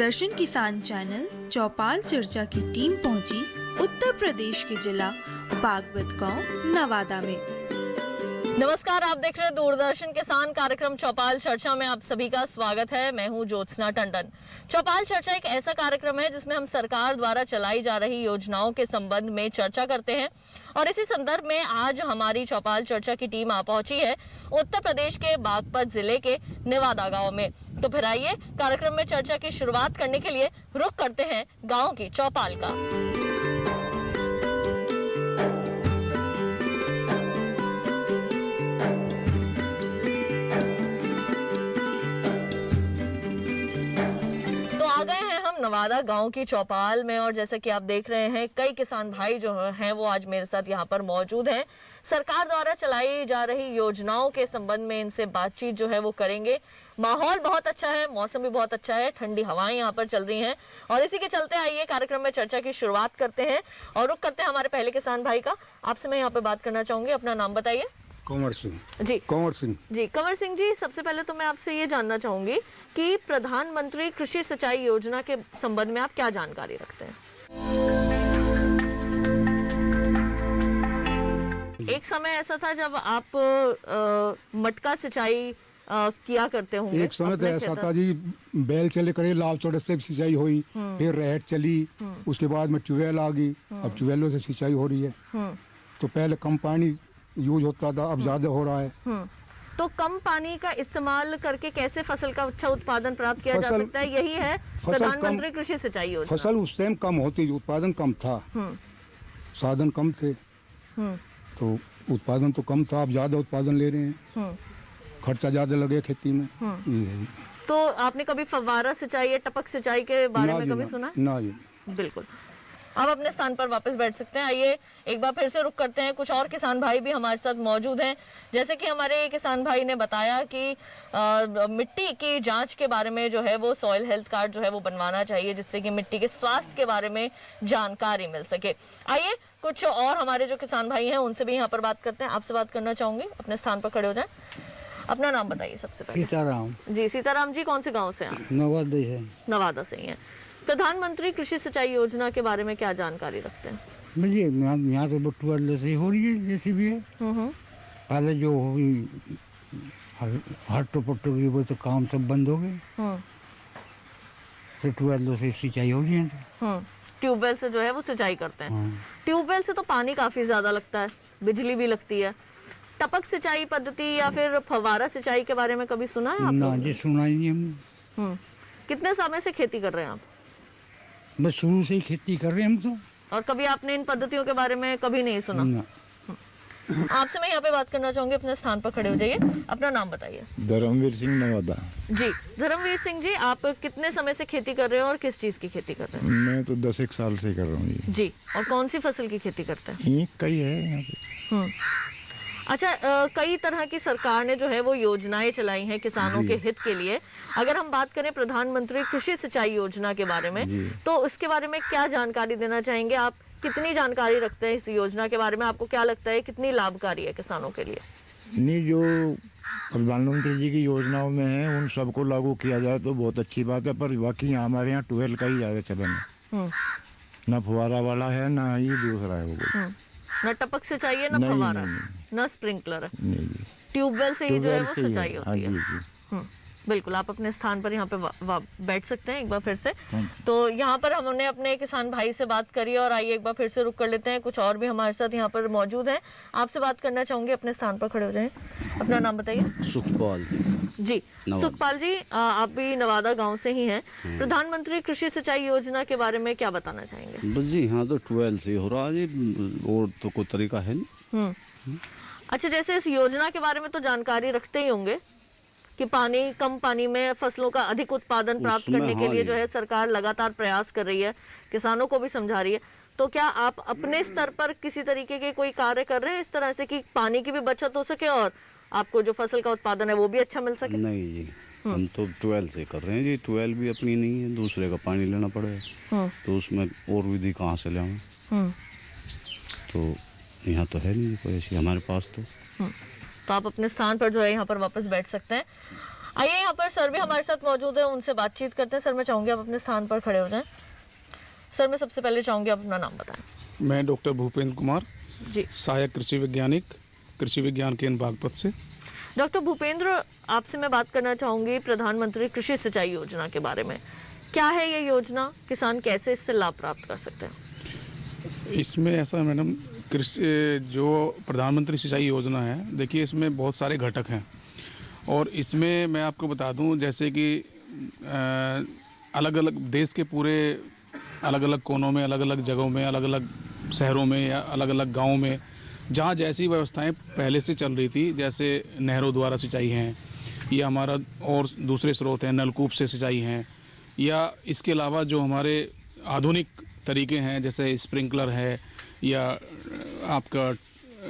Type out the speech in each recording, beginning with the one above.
दूरदर्शन किसान चैनल चौपाल चर्चा की टीम पहुंची उत्तर प्रदेश के जिला बागपत गांव नवादा में। नमस्कार, आप देख रहे हैं दूरदर्शन किसान कार्यक्रम चौपाल चर्चा में आप सभी का स्वागत है। मैं हूं ज्योत्सना टंडन। चौपाल चर्चा एक ऐसा कार्यक्रम है जिसमें हम सरकार द्वारा चलाई जा रही योजनाओं के संबंध में चर्चा करते हैं और इसी संदर्भ में आज हमारी चौपाल चर्चा की टीम आ पहुंची है उत्तर प्रदेश के बागपत जिले के नवादा गाँव में। तो फिर आइए कार्यक्रम में चर्चा की शुरुआत करने के लिए रुख करते हैं गाँव की चौपाल का। नवादा गांव की चौपाल में और जैसे कि आप देख रहे हैं कई किसान भाई जो हैं वो आज मेरे साथ यहाँ पर मौजूद हैं। सरकार द्वारा चलाई जा रही योजनाओं के संबंध में इनसे बातचीत जो है वो करेंगे। माहौल बहुत अच्छा है, मौसम भी बहुत अच्छा है, ठंडी हवाएं यहाँ पर चल रही हैं और इसी के चलते आइए कार्यक्रम में चर्चा की शुरुआत करते हैं और रुख करते हैं हमारे पहले किसान भाई का। आपसे मैं यहाँ पे बात करना चाहूंगी, अपना नाम बताइए। कंवर सिंह जी। कंवर सिंह जी, कंवर सिंह जी, सबसे पहले तो मैं आपसे ये जानना चाहूंगी कि प्रधानमंत्री कृषि सिंचाई योजना के संबंध में आप क्या जानकारी रखते हैं? एक समय ऐसा था जब आप मटका सिंचाई किया करते होंगे। एक समय तो ऐसा था जी, बैल चले करे लाल चौड़े से सिंचाई हुई, फिर रहट चली, उसके बाद में ट्यूबवेल आ गई, अब ट्यूबवेलों से सिंचाई हो रही है। तो पहले कम पानी यूज होता था, अब ज्यादा हो रहा है। तो कम पानी का इस्तेमाल करके कैसे फसल का अच्छा उत्पादन प्राप्त किया जा सकता है? यही है प्रधानमंत्री कृषि सिंचाई योजना। फसल उस टाइम कम होती, उत्पादन कम था, साधन कम थे, तो उत्पादन तो कम था। अब ज्यादा उत्पादन ले रहे हैं, खर्चा ज्यादा लगे खेती में। तो आपने कभी फव्वारा सिंचाई या टपक सिंचाई के बारे में कभी सुना? ना जी। बिल्कुल। आप अपने स्थान पर वापस बैठ सकते हैं। आइए एक बार फिर से रुक करते हैं, कुछ और किसान भाई भी हमारे साथ मौजूद हैं। जैसे कि हमारे किसान भाई ने बताया कि मिट्टी की जांच के बारे में जो है वो सॉइल हेल्थ कार्ड जो है वो बनवाना चाहिए, जिससे कि मिट्टी के स्वास्थ्य के बारे में जानकारी मिल सके। आइए कुछ और हमारे जो किसान भाई हैं उनसे भी यहाँ पर बात करते हैं। आपसे बात करना चाहूंगी, अपने स्थान पर खड़े हो जाएं। अपना नाम बताइए सबसे पहले। सीताराम जी, सीताराम जी, कौन से गाँव से हैं? नवादा से। नवादा से ही है। प्रधानमंत्री कृषि सिंचाई योजना के बारे में क्या जानकारी रखते हैं? मुझे यहाँ तो बटुआल से हो रही है, जैसी भी है। पहले जो हुई हट्टो पट्टो की वो तो काम सब बंद हो गए, तो ट्यूबवेल से सिंचाई हो रही है। ट्यूबवेल से जो है वो सिंचाई करते हैं। ट्यूबवेल से तो पानी काफी ज्यादा लगता है, बिजली भी लगती है। टपक सिंचाई पद्धति या फिर फव्वारा सिंचाई के बारे में कभी सुना है आपने? ना जी, सुना ही नहीं हमने। कितने समय से खेती कर रहे हैं आप? बस शुरू से ही खेती कर रहे हैं हम तो। और कभी आपने इन पद्धतियों के बारे में कभी नहीं सुना? ना। आपसे मैं यहाँ पे बात करना चाहूंगी, अपने स्थान पर खड़े हो जाइए। अपना नाम बताइए। धर्मवीर सिंह नवादा। जी, धर्मवीर सिंह जी, आप कितने समय से खेती कर रहे हो और किस चीज की खेती कर रहे हैं? मैं तो 10 साल से कर रहा हूँ जी। और कौन सी फसल की खेती करते हैं? ईंख कई है यहाँ पे। अच्छा, कई तरह की सरकार ने जो है वो योजनाएं चलाई हैं किसानों के हित के लिए। अगर हम बात करें प्रधानमंत्री कृषि सिंचाई योजना के बारे में, तो उसके बारे में क्या जानकारी देना चाहेंगे आप? कितनी जानकारी रखते हैं इस योजना के बारे में? आपको क्या लगता है कितनी लाभकारी है किसानों के लिए? नहीं, जो प्रधानमंत्री जी की योजनाओं में है उन सबको लागू किया जाए तो बहुत अच्छी बात है, पर बाकी हमारे यहाँ ट्यूबवेल का ही ज़्यादा चलन है। ना फुहारा वाला है, ना ही दूसरा है वो। न टपक सिंचाई है, न फव्वारा, न स्प्रिंकलर है। ट्यूबवेल से ही जो है वो सिंचाई होती है। बिल्कुल, आप अपने स्थान पर यहाँ पे बैठ सकते हैं एक बार फिर से। तो यहाँ पर हमने अपने किसान भाई से बात करी और आइए एक बार फिर से रुक कर लेते हैं, कुछ और भी हमारे साथ यहाँ पर मौजूद हैं। आपसे बात करना चाहूंगी, अपने स्थान पर खड़े हो जाएं। अपना नाम बताइए। सुखपाल जी। सुखपाल जी, आप भी नवादा गांव से ही हैं। प्रधानमंत्री कृषि सिंचाई योजना के बारे में क्या बताना चाहेंगे? बस जी, हाँ तो ट्यूबवेल से हो रहा है जी, और तो कोई तरीका है नहीं। अच्छा, जैसे इस योजना के बारे में तो जानकारी रखते ही होंगे कि कम पानी में फसलों का अधिक उत्पादन प्राप्त करने के लिए जो है सरकार लगातार प्रयास कर रही है, किसानों को भी समझा रही है। तो क्या आप अपने स्तर पर किसी तरीके के कोई कार्य कर रहे हैं इस तरह से कि पानी की भी बचत हो सके और आपको जो फसल का उत्पादन है वो भी अच्छा मिल सके? नहीं जी, हम तो ट्यूबवेल से कर रहे हैं जी। ट्यूबवेल भी अपनी नहीं है, दूसरे का पानी लेना पड़ेगा, तो उसमें और विधि कहाँ से लाऊं? तो यहाँ तो है नहीं कोई ऐसी हमारे पास। तो आप अपने स्थान पर जो है यहाँ पर वापस बैठ सकते हैं। आइए यहाँ पर सर भी हमारे साथ मौजूद है, उनसे बातचीत करते हैं। सर मैं चाहूँगी आप अपने स्थान पर खड़े हो जाएं। सर मैं सबसे पहले चाहूँगी आप अपना नाम बताएं। मैं डॉक्टर भूपेंद्र कुमार, जी सहायक कृषि वैज्ञानिक, कृषि विज्ञान केंद्र बागपत से। डॉक्टर भूपेंद्र, आपसे मैं बात करना चाहूँगी प्रधानमंत्री कृषि सिंचाई योजना के बारे में। क्या है ये योजना, किसान कैसे इससे लाभ प्राप्त कर सकते हैं? इसमें ऐसा मैडम, कृषि जो प्रधानमंत्री सिंचाई योजना है, देखिए इसमें बहुत सारे घटक हैं और इसमें मैं आपको बता दूं, जैसे कि अलग अलग देश के पूरे अलग अलग कोनों में, अलग अलग जगहों में, अलग अलग शहरों में या अलग अलग गाँवों में जहाँ जैसी व्यवस्थाएं पहले से चल रही थी, जैसे नहरों द्वारा सिंचाई हैं या हमारा और दूसरे स्रोत हैं, नलकूप से सिंचाई हैं, या इसके अलावा जो हमारे आधुनिक तरीके हैं जैसे स्प्रिंकलर है या आपका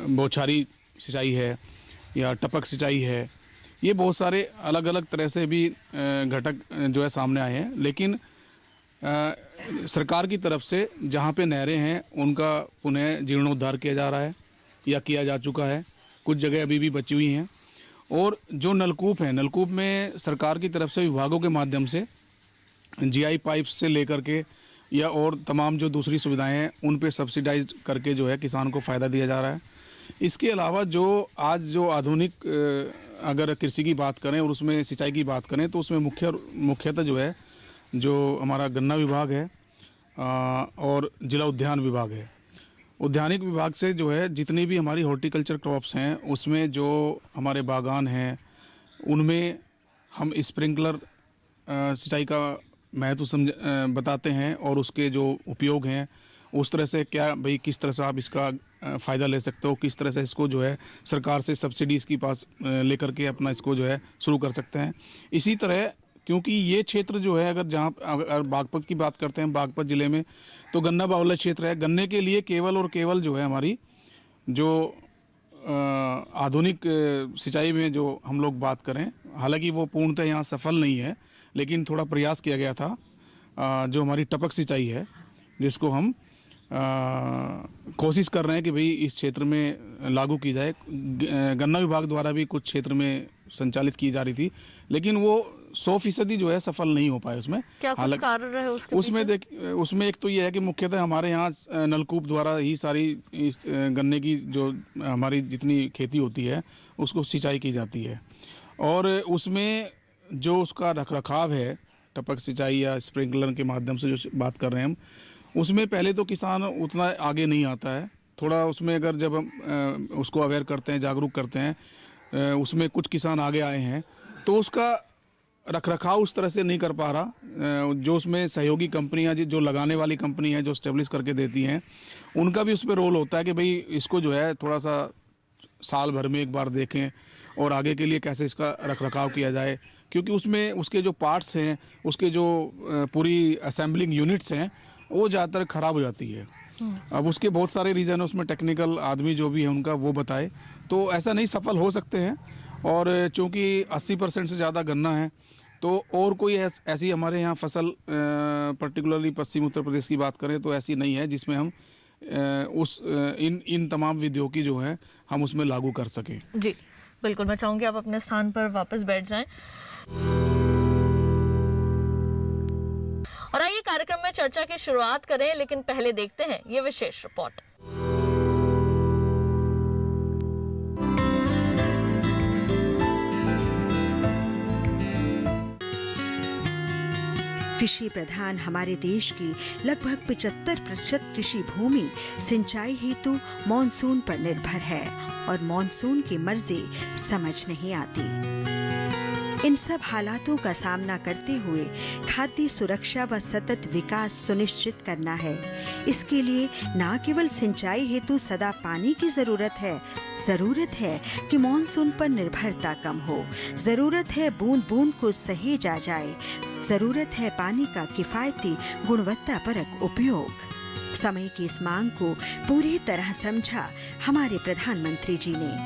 बौछारी सिंचाई है या टपक सिंचाई है, ये बहुत सारे अलग अलग तरह से भी घटक जो है सामने आए हैं। लेकिन सरकार की तरफ से जहाँ पे नहरें हैं उनका पुनः जीर्णोद्धार किया जा रहा है या किया जा चुका है, कुछ जगह अभी भी बची हुई हैं। और जो नलकूप हैं, नलकूप में सरकार की तरफ से विभागों के माध्यम से जीआई पाइप्स से लेकर के या और तमाम जो दूसरी सुविधाएं हैं उन पे सब्सिडाइज करके जो है किसान को फ़ायदा दिया जा रहा है। इसके अलावा जो आज जो आधुनिक अगर कृषि की बात करें और उसमें सिंचाई की बात करें तो उसमें मुख्यतः जो है जो हमारा गन्ना विभाग है और जिला उद्यान विभाग है। उद्यानिक विभाग से जो है जितनी भी हमारी हॉर्टिकल्चर क्रॉप्स हैं उसमें जो हमारे बागान हैं उनमें हम स्प्रिंकलर सिंचाई का महत्व बताते हैं और उसके जो उपयोग हैं उस तरह से क्या भाई किस तरह से आप इसका फ़ायदा ले सकते हो, किस तरह से इसको जो है सरकार से सब्सिडीज़ की पास लेकर के अपना इसको जो है शुरू कर सकते हैं। इसी तरह क्योंकि ये क्षेत्र जो है अगर बागपत की बात करते हैं, बागपत ज़िले में तो गन्ना बाहुल्य क्षेत्र है। गन्ने के लिए केवल और केवल जो है हमारी जो आधुनिक सिंचाई में जो हम लोग बात करें, हालांकि वो पूर्णतः यहाँ सफल नहीं है लेकिन थोड़ा प्रयास किया गया था, जो हमारी टपक सिंचाई है जिसको हम कोशिश कर रहे हैं कि भाई इस क्षेत्र में लागू की जाए। गन्ना विभाग द्वारा भी कुछ क्षेत्र में संचालित की जा रही थी लेकिन वो 100% जो है सफल नहीं हो पाए उसमें। क्या कुछ कारण रहे उसके पीछे? उसमें एक तो ये है कि मुख्यतः हमारे यहाँ नलकूप द्वारा ही सारी इस गन्ने की जो हमारी जितनी खेती होती है उसको सिंचाई की जाती है और उसमें जो उसका रखरखाव है टपक सिंचाई या स्प्रिंकलर के माध्यम से जो बात कर रहे हैं हम, उसमें पहले तो किसान उतना आगे नहीं आता है। थोड़ा उसमें अगर जब हम उसको अवेयर करते हैं, जागरूक करते हैं, उसमें कुछ किसान आगे आए हैं तो उसका रखरखाव उस तरह से नहीं कर पा रहा। जो उसमें सहयोगी कंपनियां जो लगाने वाली कंपनी है जो स्टेब्लिश करके देती हैं उनका भी उस पर रोल होता है कि भाई इसको जो है थोड़ा सा साल भर में एक बार देखें और आगे के लिए कैसे इसका रखरखाव किया जाए, क्योंकि उसमें उसके जो पार्ट्स हैं, उसके जो पूरी असेंबलिंग यूनिट्स हैं वो ज़्यादातर ख़राब हो जाती है। अब उसके बहुत सारे रीज़न है, उसमें टेक्निकल आदमी जो भी है उनका वो बताए तो ऐसा नहीं सफल हो सकते हैं। और चूँकि 80% से ज़्यादा गन्ना है तो और कोई ऐसी हमारे यहाँ फसल पर्टिकुलरली पश्चिम उत्तर प्रदेश की बात करें तो ऐसी नहीं है जिसमें हम इन तमाम विधियों की जो है हम उसमें लागू कर सकें। जी बिल्कुल, मैं चाहूँगी आप अपने स्थान पर वापस बैठ जाएं। और आइए कार्यक्रम में चर्चा की शुरुआत करें, लेकिन पहले देखते हैं ये विशेष रिपोर्ट। कृषि प्रधान हमारे देश की लगभग 75% कृषि भूमि सिंचाई हेतु मॉनसून पर निर्भर है और मॉनसून की मर्जी समझ नहीं आती। इन सब हालातों का सामना करते हुए खाद्य सुरक्षा व सतत विकास सुनिश्चित करना है। इसके लिए न केवल सिंचाई हेतु सदा पानी की जरूरत है कि मॉनसून पर निर्भरता कम हो। जरूरत है बूंद बूंद को सहेजा जाए। जरूरत है पानी का किफायती गुणवत्तापरक उपयोग। समय की इस मांग को पूरी तरह समझा हमारे प्रधानमंत्री जी ने।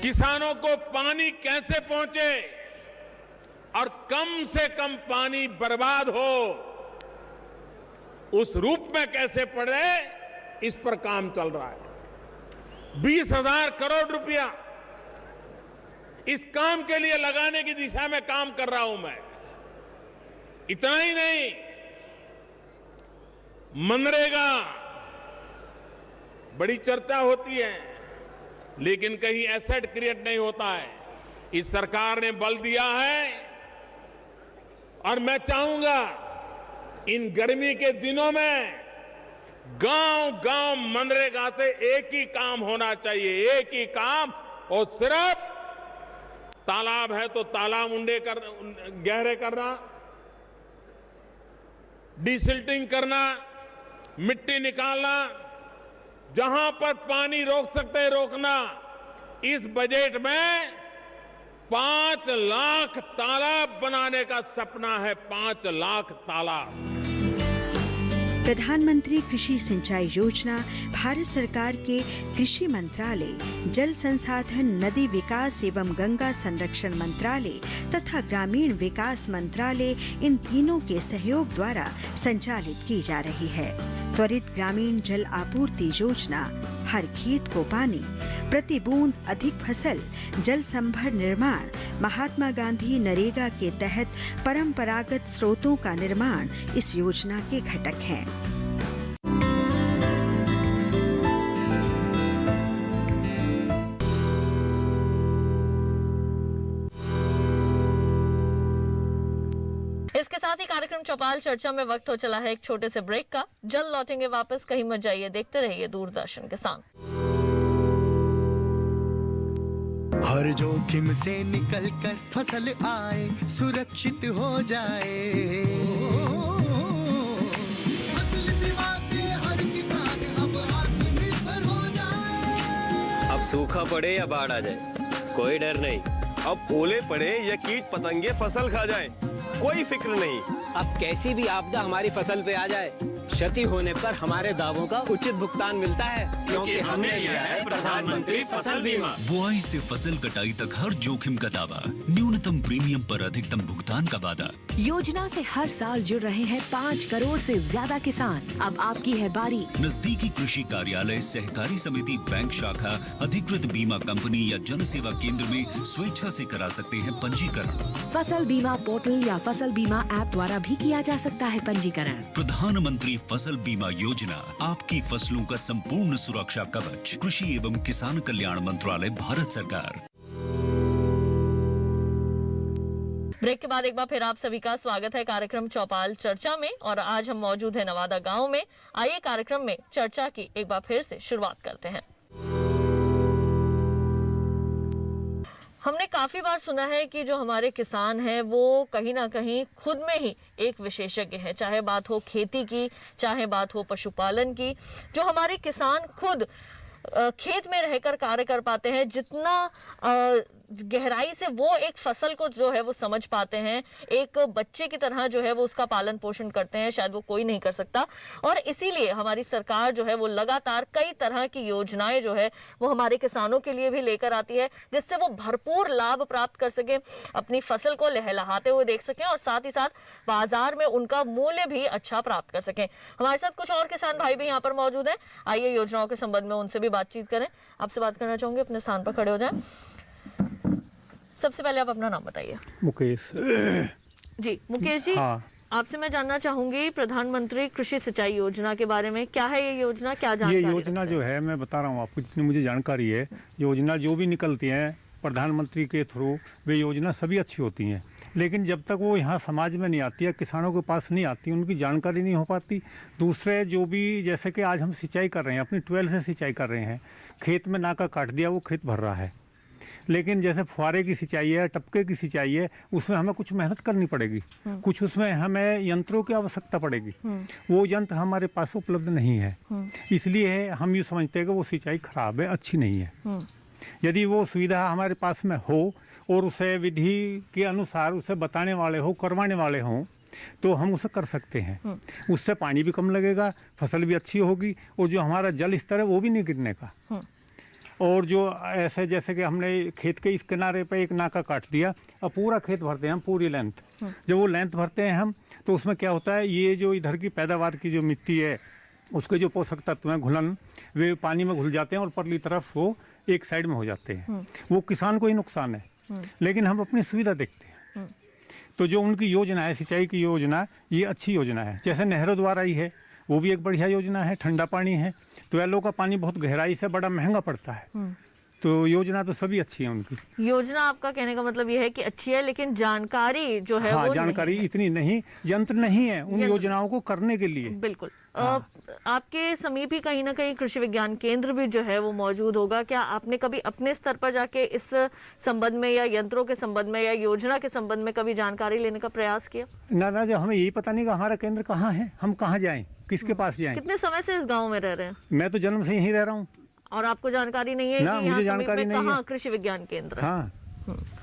किसानों को पानी कैसे पहुंचे और कम से कम पानी बर्बाद हो उस रूप में कैसे पड़े, इस पर काम चल रहा है। 20,000 करोड़ रुपया इस काम के लिए लगाने की दिशा में काम कर रहा हूं मैं। इतना ही नहीं, मनरेगा बड़ी चर्चा होती है, लेकिन कहीं एसेट क्रिएट नहीं होता है। इस सरकार ने बल दिया है और मैं चाहूंगा इन गर्मी के दिनों में गांव-गांव मनरेगा से एक ही काम होना चाहिए, एक ही काम, और सिर्फ तालाब है तो तालाब गहरे करना, डिसिल्टिंग करना, मिट्टी निकालना, जहां पर पानी रोक सकते हैं रोकना। इस बजट में 5 लाख तालाब बनाने का सपना है, 5 लाख तालाब। प्रधानमंत्री कृषि सिंचाई योजना भारत सरकार के कृषि मंत्रालय, जल संसाधन, नदी विकास एवं गंगा संरक्षण मंत्रालय तथा ग्रामीण विकास मंत्रालय, इन तीनों के सहयोग द्वारा संचालित की जा रही है। त्वरित ग्रामीण जल आपूर्ति योजना, हर खेत को पानी, प्रति बूंद अधिक फसल, जल संभर निर्माण, महात्मा गांधी नरेगा के तहत परंपरागत स्रोतों का निर्माण इस योजना के घटक हैं। इसके साथ ही कार्यक्रम चौपाल चर्चा में वक्त हो चला है एक छोटे से ब्रेक का। जल्द लौटेंगे वापस, कहीं मत जाइए, देखते रहिए दूरदर्शन किसान। हर जोखिम से निकल कर फसल आए, सुरक्षित हो जाए। फसल बीमा से हर किसान अब आत्मनिर्भर हो जाए। अब सूखा पड़े या बाढ़ आ जाए, कोई डर नहीं। अब ओले पड़े या कीट पतंगे फसल खा जाए, कोई फिक्र नहीं। अब कैसी भी आपदा हमारी फसल पे आ जाए, क्षति होने पर हमारे दावों का उचित भुगतान मिलता है, क्योंकि हमने लिया है प्रधानमंत्री फसल बीमा। बुआई से फसल कटाई तक हर जोखिम का दावा, न्यूनतम प्रीमियम पर अधिकतम भुगतान का वादा। योजना से हर साल जुड़ रहे हैं 5 करोड़ से ज्यादा किसान। अब आपकी है बारी। नजदीकी कृषि कार्यालय, सहकारी समिति, बैंक शाखा, अधिकृत बीमा कंपनी या जन सेवा केंद्र में स्वेच्छा से करा सकते हैं पंजीकरण। फसल बीमा पोर्टल या फसल बीमा ऐप द्वारा भी किया जा सकता है पंजीकरण। प्रधानमंत्री फसल बीमा योजना, आपकी फसलों का संपूर्ण सुरक्षा कवच। कृषि एवं किसान कल्याण मंत्रालय, भारत सरकार। ब्रेक के बाद एक बार फिर आप सभी का स्वागत है कार्यक्रम चौपाल चर्चा में, और आज हम मौजूद हैं नवादा गांव में। आइए कार्यक्रम में चर्चा की एक बार फिर से शुरुआत करते हैं। हमने काफी बार सुना है कि जो हमारे किसान हैं वो कहीं ना कहीं खुद में ही एक विशेषज्ञ हैं, चाहे बात हो खेती की, चाहे बात हो पशुपालन की। जो हमारे किसान खुद खेत में रहकर कार्य कर पाते हैं, जितना गहराई से वो एक फसल को जो है वो समझ पाते हैं, एक बच्चे की तरह जो है वो उसका पालन पोषण करते हैं, शायद वो कोई नहीं कर सकता। और इसीलिए हमारी सरकार जो है वो लगातार कई तरह की योजनाएं जो है वो हमारे किसानों के लिए भी लेकर आती है, जिससे वो भरपूर लाभ प्राप्त कर सके, अपनी फसल को लहलहाते हुए देख सकें और साथ ही साथ बाजार में उनका मूल्य भी अच्छा प्राप्त कर सकें। हमारे साथ कुछ और किसान भाई भी यहाँ पर मौजूद हैं। आइए योजनाओं के संबंध में उनसे भी बातचीत करें। आपसे बात करना चाहूंगी, अपने स्थान पर खड़े हो जाएं। सबसे पहले आप अपना नाम बताइए। मुकेश जी। मुकेश जी, हाँ। आपसे मैं जानना चाहूंगी प्रधानमंत्री कृषि सिंचाई योजना के बारे में। क्या है ये योजना, क्या जानकारी? ये योजना जो है, मैं बता रहा हूँ आपको जितनी मुझे जानकारी है। योजना जो भी निकलती है प्रधानमंत्री के थ्रू, वे योजना सभी अच्छी होती हैं, लेकिन जब तक वो यहाँ समाज में नहीं आती है, किसानों के पास नहीं आती, उनकी जानकारी नहीं हो पाती। दूसरे जो भी, जैसे कि आज हम सिंचाई कर रहे हैं, अपनी ट्यूबवेल से सिंचाई कर रहे हैं, खेत में नाका काट दिया, वो खेत भर रहा है। लेकिन जैसे फुहारे की सिंचाई है, टपके की सिंचाई है, उसमें हमें कुछ मेहनत करनी पड़ेगी, कुछ उसमें हमें यंत्रों की आवश्यकता पड़ेगी। वो यंत्र हमारे पास उपलब्ध नहीं है, इसलिए हम ये समझते हैं कि वो सिंचाई खराब है, अच्छी नहीं है। यदि वो सुविधा हमारे पास में हो और उसे विधि के अनुसार उसे बताने वाले हो, करवाने वाले हों, तो हम उसे कर सकते हैं। उससे पानी भी कम लगेगा, फसल भी अच्छी होगी, और जो हमारा जल स्तर है वो भी नहीं गिरने का। और जो ऐसे जैसे कि हमने खेत के इस किनारे पे एक नाका काट दिया, अब पूरा खेत भरते हैं हम, पूरी लेंथ। जब वो लेंथ भरते हैं हम, तो उसमें क्या होता है, ये जो इधर की पैदावार की जो मिट्टी है, उसके जो पोषक तत्व हैं, घुलन, वे पानी में घुल जाते हैं और परली तरफ वो एक साइड में हो जाते हैं। वो किसान को ही नुकसान है, लेकिन हम अपनी सुविधा देखते हैं। तो जो उनकी योजना है, सिंचाई की योजना, ये अच्छी योजना है। जैसे नहरों द्वारा ही है, वो भी एक बढ़िया योजना है। ठंडा पानी है, ट्वेलों का पानी बहुत गहराई से बड़ा महंगा पड़ता है। तो योजना तो सभी अच्छी है उनकी। योजना, आपका कहने का मतलब ये है कि अच्छी है, लेकिन जानकारी जो है वो जानकारी नहीं है। इतनी नहीं, यंत्र नहीं है उन योजनाओं को करने के लिए। बिल्कुल। आपके समीप ही कहीं ना कहीं कृषि विज्ञान केंद्र भी जो है वो मौजूद होगा। क्या आपने कभी अपने स्तर पर जाके इस संबंध में या यंत्रों के संबंध में या योजना के संबंध में कभी जानकारी लेने का प्रयास किया? ना, जब हमें यही पता नहीं कि हमारा केंद्र कहाँ है, हम कहाँ जाएं, किसके पास जाएं। कितने समय से इस गाँव में रह रहे हैं? मैं तो जन्म से यहीं रह रहा हूँ। और आपको जानकारी नहीं है कि यहाँ समीप में कहाँ कृषि विज्ञान केंद्र है?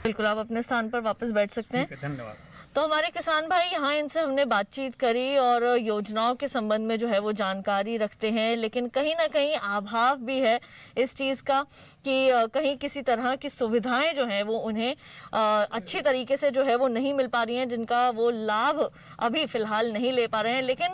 बिल्कुल, आप अपने स्थान पर वापस बैठ सकते हैं। धन्यवाद। तो हमारे किसान भाई यहाँ, इनसे हमने बातचीत करी और योजनाओं के संबंध में जो है वो जानकारी रखते हैं, लेकिन कहीं ना कहीं अभाव भी है इस चीज़ का कि कहीं किसी तरह की सुविधाएं जो हैं वो उन्हें अच्छी तरीके से जो है वो नहीं मिल पा रही हैं, जिनका वो लाभ अभी फ़िलहाल नहीं ले पा रहे हैं। लेकिन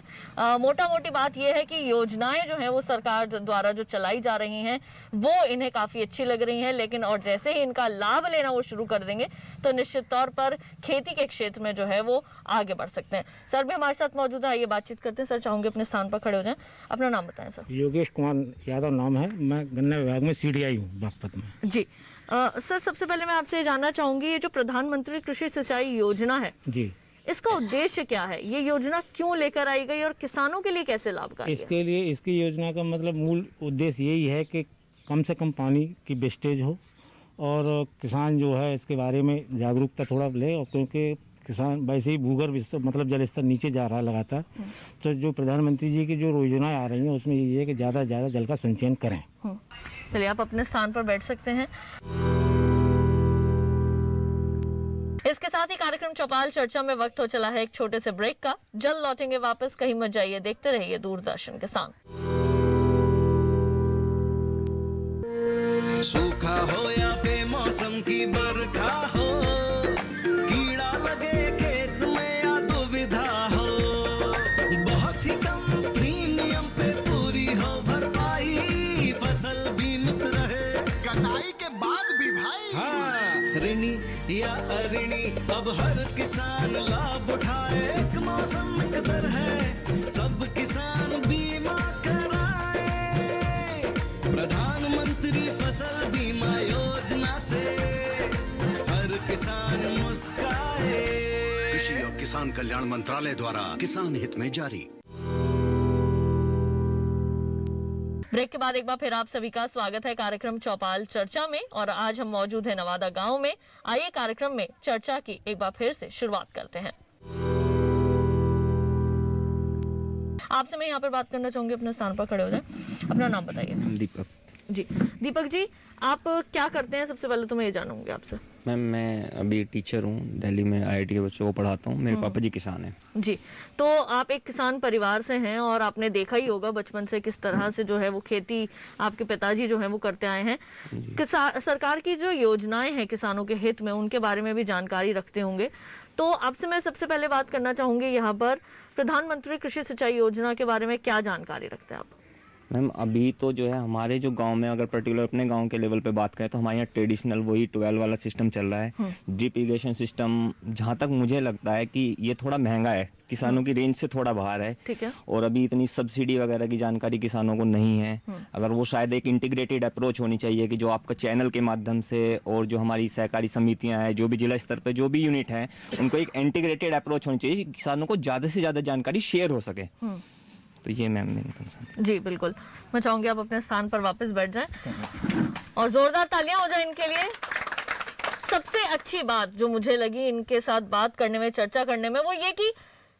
मोटा मोटी बात यह है कि योजनाएं जो हैं वो सरकार द्वारा जो चलाई जा रही हैं वो इन्हें काफ़ी अच्छी लग रही हैं, लेकिन और जैसे ही इनका लाभ लेना वो शुरू कर देंगे तो निश्चित तौर पर खेती के क्षेत्र में जो है वो आगे बढ़ सकते हैं। सर भी हमारे साथ मौजूद है, आइए बातचीत करते हैं। सर, चाहूँगी अपने स्थान पर खड़े हो जाएं, अपना नाम बताएं। सर, योगेश कुमार यादव नाम है, मैं गन्ना विभाग में CDI हूँ बागपत में। जी सर, सबसे पहले मैं आपसे जानना चाहूँगी, ये जो प्रधानमंत्री कृषि सिंचाई योजना है जी, इसका उद्देश्य क्या है? ये योजना क्यों लेकर आई गई और किसानों के लिए कैसे लाभकारी है? इसके लिए इसकी योजना का मतलब मूल उद्देश्य यही है कि कम से कम पानी की वेस्टेज हो और किसान जो है इसके बारे में जागरूकता थोड़ा ले, और क्योंकि किसान वैसे ही भूगर्भ स्तर मतलब जल स्तर नीचे जा रहा है लगातार। तो जो प्रधानमंत्री जी की जो योजनाएं आ रही हैं उसमें ये है कि ज़्यादा से ज़्यादा जल का संचयन करें। चलिए, आप अपने स्थान पर बैठ सकते हैं। इसके साथ ही कार्यक्रम चौपाल चर्चा में वक्त हो चला है एक छोटे से ब्रेक का। जल्द लौटेंगे वापस, कहीं मत जाइए, देखते रहिए दूरदर्शन के साथ। सूखा हो या बेमौसम की बरखा हो, कीड़ा लगे खेत में या दुविधा हो, बहुत ही कम प्रीमियम पे पूरी हो भरपाई, फसल बीमित रहे कटाई के बाद भी भाई। हाँ, ऋणी या अऋणी अब हर किसान लाभ उठाए, एक मौसम एक दर है, सब किसान बीमा कराए, प्रधानमंत्री फसल बीमा योजना से हर किसान मुस्काए। कृषि और किसान कल्याण मंत्रालय द्वारा किसान हित में जारी। ब्रेक के बाद एक बार फिर आप सभी का स्वागत है कार्यक्रम चौपाल चर्चा में, और आज हम मौजूद हैं नवादा गांव में। आइए कार्यक्रम में चर्चा की एक बार फिर से शुरुआत करते हैं। आपसे मैं यहाँ पर बात करना चाहूंगी, अपने स्थान पर खड़े हो जाएं, अपना नाम बताइए। दीपक जी। दीपक जी, आप क्या करते हैं? सबसे पहले तो मैं ये जानूंगी आपसे। मैम, मैं अभी टीचर हूँ, दिल्ली में IIT के बच्चों को पढ़ाता हूँ। मेरे पापा जी किसान हैं। जी, तो आप एक किसान परिवार से हैं और आपने देखा ही होगा बचपन से किस तरह से जो है वो खेती आपके पिताजी जो है वो करते आए हैं। सरकार की जो योजनाएं हैं किसानों के हित में, उनके बारे में भी जानकारी रखते होंगे। तो आपसे मैं सबसे पहले बात करना चाहूँगी यहाँ पर प्रधानमंत्री कृषि सिंचाई योजना के बारे में क्या जानकारी रखते हैं आप? मैम, अभी तो जो है हमारे जो गांव में, अगर पर्टिकुलर अपने गांव के लेवल पे बात करें तो हमारे यहाँ ट्रेडिशनल वही 12 वाला सिस्टम चल रहा है। ड्रिप इरिगेशन सिस्टम, जहाँ तक मुझे लगता है कि ये थोड़ा महंगा है, किसानों की रेंज से थोड़ा बाहर है। ठीक है। और अभी इतनी सब्सिडी वगैरह की जानकारी किसानों को नहीं है। अगर वो शायद एक इंटीग्रेटेड अप्रोच होनी चाहिए कि जो आपका चैनल के माध्यम से और जो हमारी सहकारी समितियां हैं, जो भी जिला स्तर पे जो भी यूनिट हैं, उनको एक इंटीग्रेटेड अप्रोच होनी चाहिए कि किसानों को ज़्यादा से ज़्यादा जानकारी शेयर हो सके। तो ये मैम मेरी कंसर्न। जी बिल्कुल, मैं चाहूँगी आप अपने स्थान पर वापस बैठ जाएं और जोरदार तालियां हो जाए इनके लिए। सबसे अच्छी बात जो मुझे लगी इनके साथ बात करने में, चर्चा करने में, वो ये कि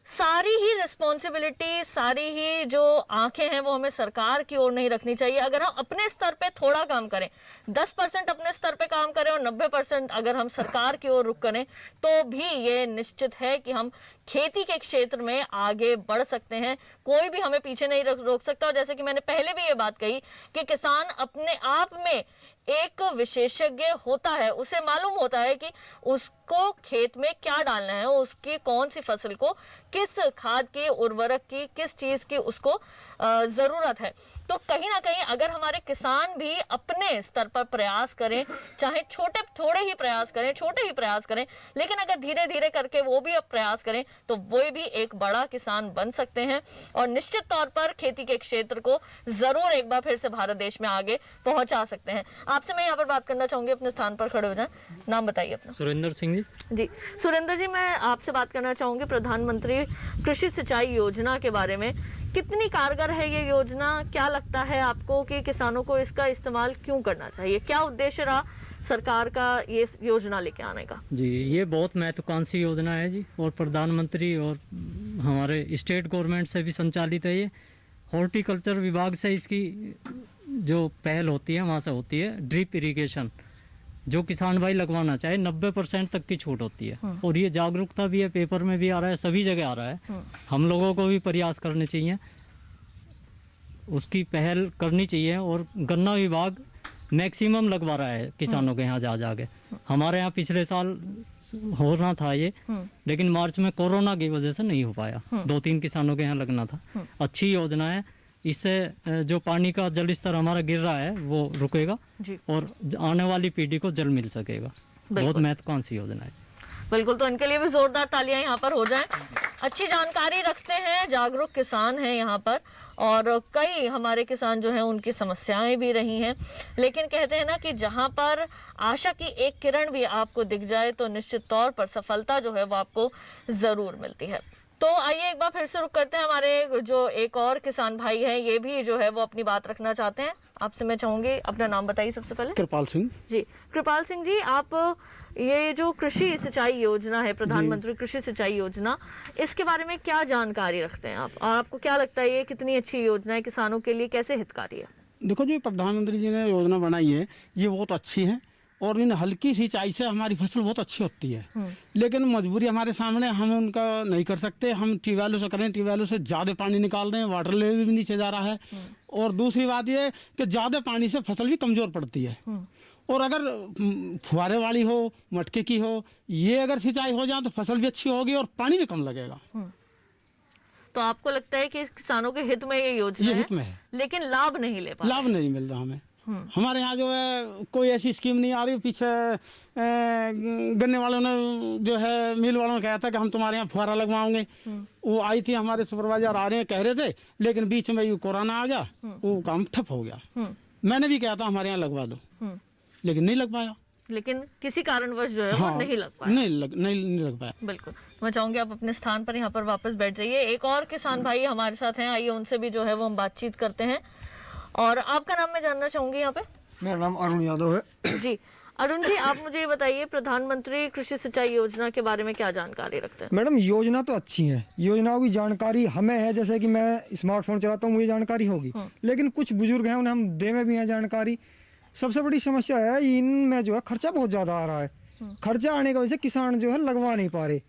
सारी ही रिस्पॉन्सिबिलिटी, सारी ही जो आंखें हैं वो हमें सरकार की ओर नहीं रखनी चाहिए। अगर हम अपने स्तर पे थोड़ा काम करें, 10% अपने स्तर पे काम करें और 90% अगर हम सरकार की ओर रुख करें, तो भी ये निश्चित है कि हम खेती के क्षेत्र में आगे बढ़ सकते हैं। कोई भी हमें पीछे नहीं रोक सकता। और जैसे कि मैंने पहले भी ये बात कही कि किसान अपने आप में एक विशेषज्ञ होता है, उसे मालूम होता है कि उसको खेत में क्या डालना है, उसकी कौन सी फसल को किस खाद की, उर्वरक की, किस चीज की उसको जरूरत है। तो कहीं ना कहीं अगर हमारे किसान भी अपने स्तर पर प्रयास करें, चाहे थोड़े ही प्रयास करें, लेकिन अगर धीरे धीरे करके वो भी अब प्रयास करें तो वो भी एक बड़ा किसान बन सकते हैं और निश्चित तौर पर खेती के क्षेत्र को जरूर एक बार फिर से भारत देश में आगे पहुंचा सकते हैं। आपसे मैं यहाँ पर बात करना चाहूंगी, अपने स्थान पर खड़े हो जाएं, नाम बताइए अपना। सुरेंद्र सिंह जी। सुरेंद्र जी, मैं आपसे बात करना चाहूंगी प्रधानमंत्री कृषि सिंचाई योजना के बारे में। कितनी कारगर है ये योजना? क्या लगता है आपको कि किसानों को इसका इस्तेमाल क्यों करना चाहिए? क्या उद्देश्य रहा सरकार का ये योजना लेके आने का? जी, ये बहुत महत्वाकांक्षी योजना है जी, और प्रधानमंत्री और हमारे स्टेट गवर्नमेंट से भी संचालित है ये। हॉर्टिकल्चर विभाग से इसकी जो पहल होती है वहाँ से होती है। ड्रिप इरिगेशन जो किसान भाई लगवाना चाहे 90% तक की छूट होती है, और ये जागरूकता भी है, पेपर में भी आ रहा है, सभी जगह आ रहा है। हम लोगों को भी प्रयास करने चाहिए, उसकी पहल करनी चाहिए। और गन्ना विभाग मैक्सिमम लगवा रहा है किसानों के यहाँ जा जाके। हमारे यहाँ पिछले साल होना था ये, लेकिन मार्च में कोरोना की वजह से नहीं हो पाया। 2-3 किसानों के यहाँ लगना था। अच्छी योजना है, इससे जो पानी का जल स्तर हमारा गिर रहा है वो रुकेगा और आने वाली पीढ़ी को जल मिल सकेगा। बहुत महत्वाकांक्षी योजना है। बिल्कुल, तो इनके लिए भी जोरदार तालियां यहाँ पर हो जाएं। अच्छी जानकारी रखते हैं, जागरूक किसान हैं यहाँ पर, और कई हमारे किसान जो हैं उनकी समस्याएं भी रही हैं, लेकिन कहते हैं ना कि जहाँ पर आशा की एक किरण भी आपको दिख जाए तो निश्चित तौर पर सफलता जो है वो आपको ज़रूर मिलती है। तो आइए एक बार फिर से रुक करते हैं, हमारे जो एक और किसान भाई हैं ये भी जो है वो अपनी बात रखना चाहते हैं। आपसे मैं चाहूँगी अपना नाम बताइए सबसे पहले। कृपाल सिंह जी। कृपाल सिंह जी, आप ये जो कृषि सिंचाई योजना है, प्रधानमंत्री कृषि सिंचाई योजना, इसके बारे में क्या जानकारी रखते हैं आप? आपको क्या लगता है ये कितनी अच्छी योजना है, किसानों के लिए कैसे हितकारी है? देखो जी, प्रधानमंत्री जी ने योजना बनाई है, ये बहुत अच्छी है, और इन हल्की सिंचाई से हमारी फसल बहुत अच्छी होती है। लेकिन मजबूरी हमारे सामने, हम उनका नहीं कर सकते। हम ट्यूबवेलों से करें, ट्यूबवेलों से ज़्यादा पानी निकाल रहे हैं, वाटर लेवल भी नीचे जा रहा है। और दूसरी बात ये कि ज़्यादा पानी से फसल भी कमज़ोर पड़ती है। और अगर फुहारे वाली हो, मटके की हो, ये अगर सिंचाई हो जाए तो फसल भी अच्छी होगी और पानी भी कम लगेगा। तो आपको लगता है कि किसानों के हित में ये योजना है, हित में है, लेकिन लाभ नहीं ले पा, लाभ नहीं मिल रहा हमें। हमारे यहाँ जो है कोई ऐसी स्कीम नहीं आ रही। पीछे गन्ने वालों ने जो है, मिल वालों ने कहा था कि हम तुम्हारे यहाँ फुहारा लगवाओगे। वो आई थी, हमारे सुपरवाइजर आ रहे हैं, कह रहे थे, लेकिन बीच में ये कोरोना आ गया, वो काम ठप हो गया। मैंने भी कहा था हमारे यहाँ लगवा दो, लेकिन नहीं लग पाया। लेकिन किसी कारणवश जो है हाँ, वो नहीं लग पाया। नहीं लग पाया। बिल्कुल, मैं चाहूँगी आप अपने स्थान पर यहाँ पर वापस बैठ जाइए। एक और किसान भाई हमारे साथ हैं, आइए उनसे भी जो है वो हम बातचीत करते हैं। और आपका नाम मैं जानना चाहूँगी यहाँ पे। मेरा नाम अरुण यादव है। जी अरुण जी, आप मुझे ये बताइए, प्रधानमंत्री कृषि सिंचाई योजना के बारे में क्या जानकारी रखते हैं? मैडम, योजना तो अच्छी है, योजनाओं की जानकारी हमें है। जैसे कि मैं स्मार्टफोन चलाता हूँ, मुझे जानकारी होगी, लेकिन कुछ बुजुर्ग हैं, उन्हें हम दे में भी है जानकारी। सबसे बड़ी समस्या है इनमें जो है खर्चा बहुत ज़्यादा आ रहा है। खर्चा आने की वजह से किसान जो है लगवा नहीं पा रहे।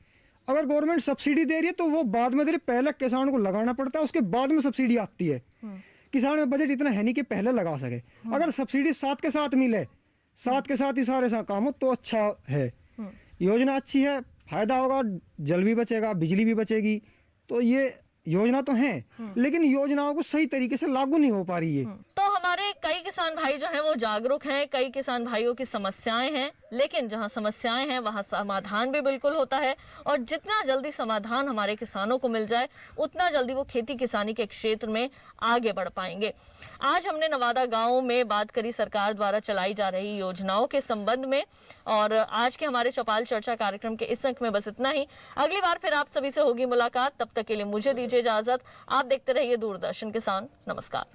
अगर गवर्नमेंट सब्सिडी दे रही है तो वो बाद में दे रही, पहले किसान को लगाना पड़ता है, उसके बाद में सब्सिडी आती है। किसान का बजट इतना है नहीं कि पहले लगा सके। अगर सब्सिडी साथ के साथ मिले, साथ के साथ ही सारे काम हो तो अच्छा है। योजना अच्छी है, फायदा होगा, जल भी बचेगा, बिजली भी बचेगी। तो ये योजना तो है, लेकिन योजनाओं को सही तरीके से लागू नहीं हो पा रही है। तो हमारे कई किसान भाई जो हैं वो जागरूक हैं, कई किसान भाइयों की समस्याएं हैं, लेकिन जहां समस्याएं हैं वहां समाधान भी बिल्कुल होता है। और जितना जल्दी समाधान हमारे किसानों को मिल जाए, उतना जल्दी वो खेती किसानी के क्षेत्र में आगे बढ़ पाएंगे। आज हमने नवादा गांव में बात करी सरकार द्वारा चलाई जा रही योजनाओं के संबंध में, और आज के हमारे चौपाल चर्चा कार्यक्रम के इस अंक में बस इतना ही। अगली बार फिर आप सभी से होगी मुलाकात, तब तक के लिए मुझे दीजिए इजाजत। आप देखते रहिए दूरदर्शन किसान। नमस्कार।